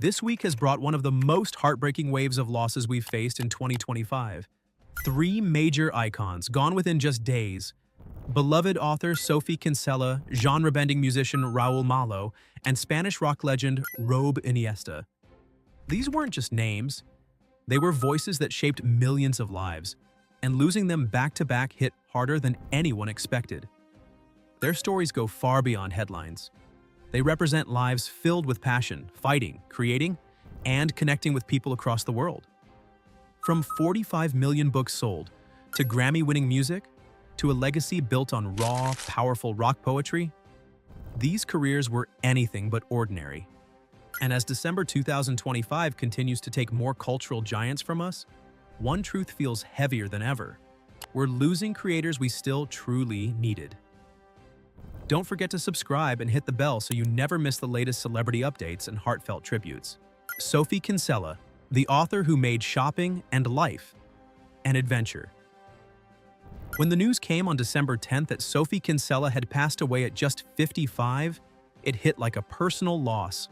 This week has brought one of the most heartbreaking waves of losses we've faced in 2025. Three major icons gone within just days. Beloved author Sophie Kinsella, genre-bending musician Raul Malo, and Spanish rock legend Rob Iniesta. These weren't just names. They were voices that shaped millions of lives, and losing them back-to-back hit harder than anyone expected. Their stories go far beyond headlines. They represent lives filled with passion, fighting, creating, and connecting with people across the world. From 45 million books sold, to Grammy-winning music, to a legacy built on raw, powerful rock poetry, these careers were anything but ordinary. And as December 2025 continues to take more cultural giants from us, one truth feels heavier than ever. We're losing creators we still truly needed. Don't forget to subscribe and hit the bell so you never miss the latest celebrity updates and heartfelt tributes. Sophie Kinsella, the author who made shopping and life an adventure. When the news came on December 10th that Sophie Kinsella had passed away at just 55, it hit like a personal loss.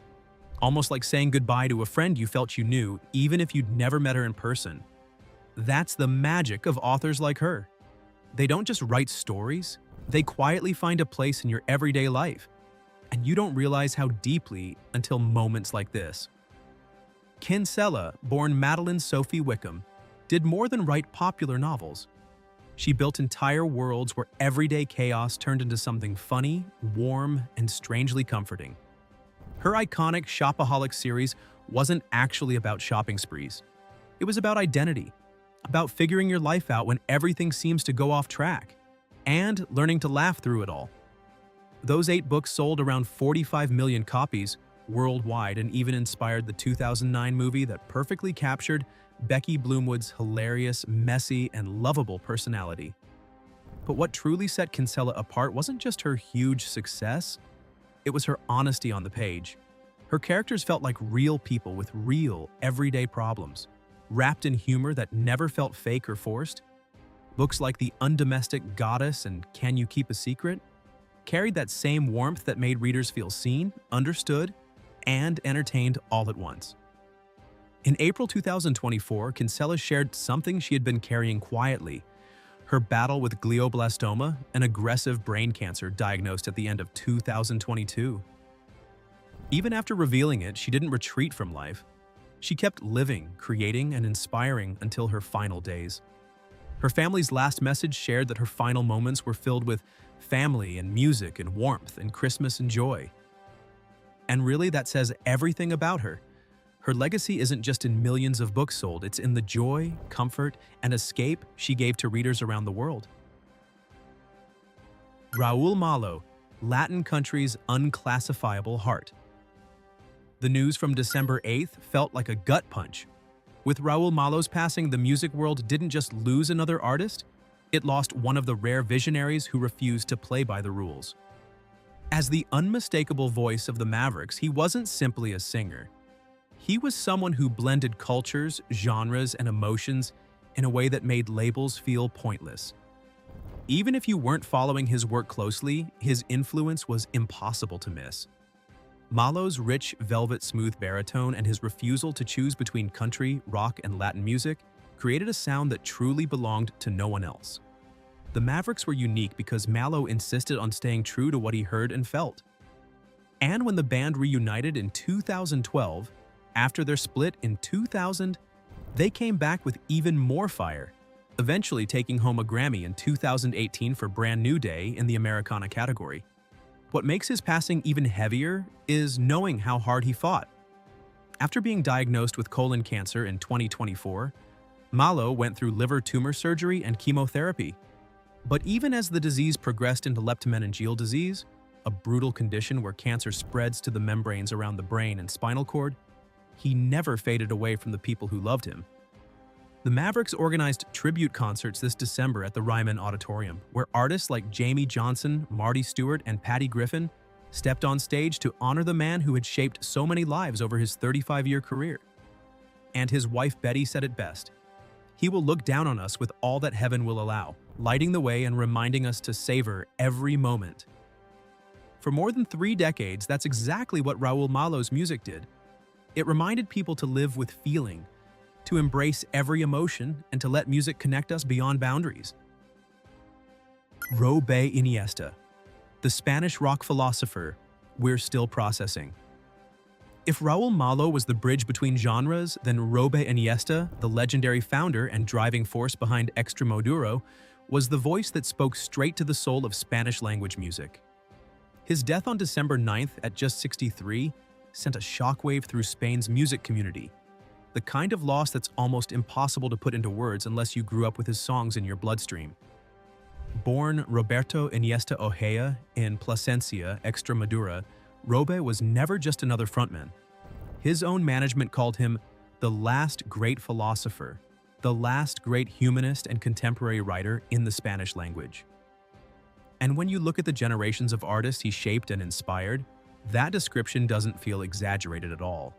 Almost like saying goodbye to a friend you felt you knew, even if you'd never met her in person. That's the magic of authors like her. They don't just write stories, they quietly find a place in your everyday life, and you don't realize how deeply until moments like this. Kinsella, born Madeline Sophie Wickham, did more than write popular novels. She built entire worlds where everyday chaos turned into something funny, warm, and strangely comforting. Her iconic Shopaholic series wasn't actually about shopping sprees. It was about identity, about figuring your life out when everything seems to go off track, and learning to laugh through it all. Those 8 books sold around 45 million copies worldwide and even inspired the 2009 movie that perfectly captured Becky Bloomwood's hilarious, messy, and lovable personality. But what truly set Kinsella apart wasn't just her huge success, it was her honesty on the page. Her characters felt like real people with real, everyday problems, wrapped in humor that never felt fake or forced. Books like The Undomestic Goddess and Can You Keep a Secret carried that same warmth that made readers feel seen, understood, and entertained all at once. In April 2024, Kinsella shared something she had been carrying quietly: her battle with glioblastoma, an aggressive brain cancer diagnosed at the end of 2022. Even after revealing it, she didn't retreat from life. She kept living, creating, and inspiring until her final days. Her family's last message shared that her final moments were filled with family and music and warmth and Christmas and joy. And really, that says everything about her. Her legacy isn't just in millions of books sold, it's in the joy, comfort, and escape she gave to readers around the world. Raul Malo, Latin country's unclassifiable heart. The news from December 8th felt like a gut punch. With Raul Malo's passing, the music world didn't just lose another artist, it lost one of the rare visionaries who refused to play by the rules. As the unmistakable voice of the Mavericks, he wasn't simply a singer. He was someone who blended cultures, genres, and emotions in a way that made labels feel pointless. Even if you weren't following his work closely, his influence was impossible to miss. Malo's rich, velvet-smooth baritone and his refusal to choose between country, rock, and Latin music created a sound that truly belonged to no one else. The Mavericks were unique because Malo insisted on staying true to what he heard and felt. And when the band reunited in 2012, after their split in 2000, they came back with even more fire, eventually taking home a Grammy in 2018 for Brand New Day in the Americana category. What makes his passing even heavier is knowing how hard he fought. After being diagnosed with colon cancer in 2024, Malo went through liver tumor surgery and chemotherapy. But even as the disease progressed into leptomeningeal disease, a brutal condition where cancer spreads to the membranes around the brain and spinal cord, he never faded away from the people who loved him. The Mavericks organized tribute concerts this December at the Ryman Auditorium, where artists like Jamie Johnson, Marty Stewart, and Patty Griffin stepped on stage to honor the man who had shaped so many lives over his 35-year career. And his wife Betty said it best: "He will look down on us with all that heaven will allow, lighting the way and reminding us to savor every moment." For more than 3 decades, that's exactly what Raul Malo's music did. It reminded people to live with feeling, to embrace every emotion, and to let music connect us beyond boundaries. Robe Iniesta, the Spanish rock philosopher we're still processing. If Raúl Malo was the bridge between genres, then Robe Iniesta, the legendary founder and driving force behind Extremoduro, was the voice that spoke straight to the soul of Spanish-language music. His death on December 9th at just 63 sent a shockwave through Spain's music community, the kind of loss that's almost impossible to put into words unless you grew up with his songs in your bloodstream. Born Roberto Iniesta Ojea in Plasencia, Extremadura, Robe was never just another frontman. His own management called him the last great philosopher, the last great humanist and contemporary writer in the Spanish language. And when you look at the generations of artists he shaped and inspired, that description doesn't feel exaggerated at all.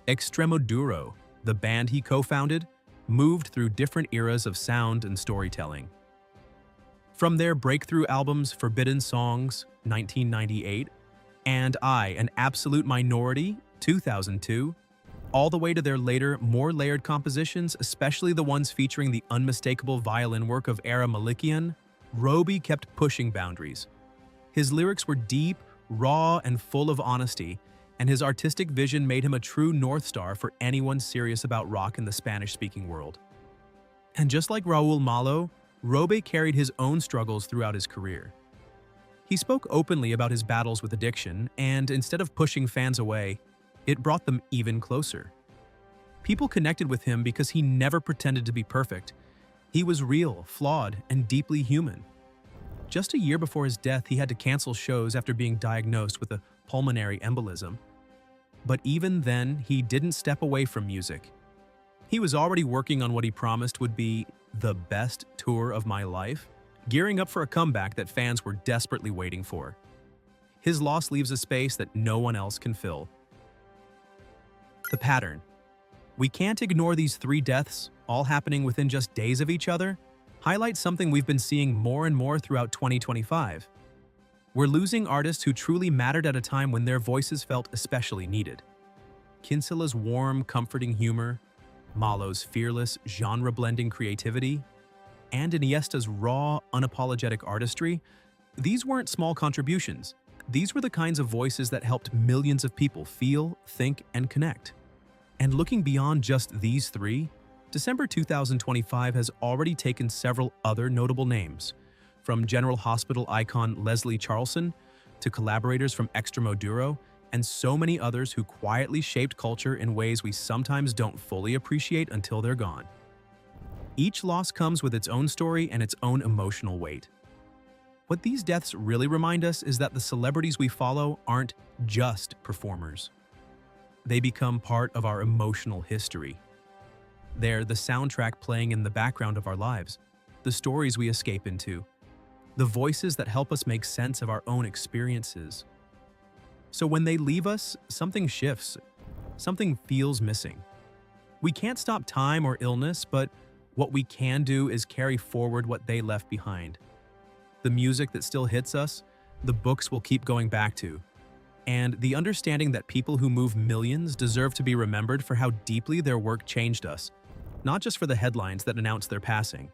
Extremoduro, the band he co-founded, moved through different eras of sound and storytelling. From their breakthrough albums Forbidden Songs, 1998, and I, An Absolute Minority, 2002, all the way to their later, more layered compositions, especially the ones featuring the unmistakable violin work of Ara Malikian, Robe kept pushing boundaries. His lyrics were deep, raw, and full of honesty, and his artistic vision made him a true North Star for anyone serious about rock in the Spanish-speaking world. And just like Raúl Malo, Robe carried his own struggles throughout his career. He spoke openly about his battles with addiction, and instead of pushing fans away, it brought them even closer. People connected with him because he never pretended to be perfect. He was real, flawed, and deeply human. Just a year before his death, he had to cancel shows after being diagnosed with a pulmonary embolism. But even then, he didn't step away from music. He was already working on what he promised would be the best tour of my life, gearing up for a comeback that fans were desperately waiting for. His loss leaves a space that no one else can fill. The pattern. We can't ignore these 3 deaths, all happening within just days of each other, highlights something we've been seeing more and more throughout 2025. We're losing artists who truly mattered at a time when their voices felt especially needed. Kinsella's warm, comforting humor, Malo's fearless, genre-blending creativity, and Iniesta's raw, unapologetic artistry, these weren't small contributions. These were the kinds of voices that helped millions of people feel, think, and connect. And looking beyond just these 3, December 2025 has already taken several other notable names, from General Hospital icon Leslie Charlson to collaborators from Extremoduro, and so many others who quietly shaped culture in ways we sometimes don't fully appreciate until they're gone. Each loss comes with its own story and its own emotional weight. What these deaths really remind us is that the celebrities we follow aren't just performers. They become part of our emotional history. They're the soundtrack playing in the background of our lives, the stories we escape into, the voices that help us make sense of our own experiences. So when they leave us, something shifts, something feels missing. We can't stop time or illness, but what we can do is carry forward what they left behind. The music that still hits us, the books we'll keep going back to, and the understanding that people who move millions deserve to be remembered for how deeply their work changed us, not just for the headlines that announce their passing.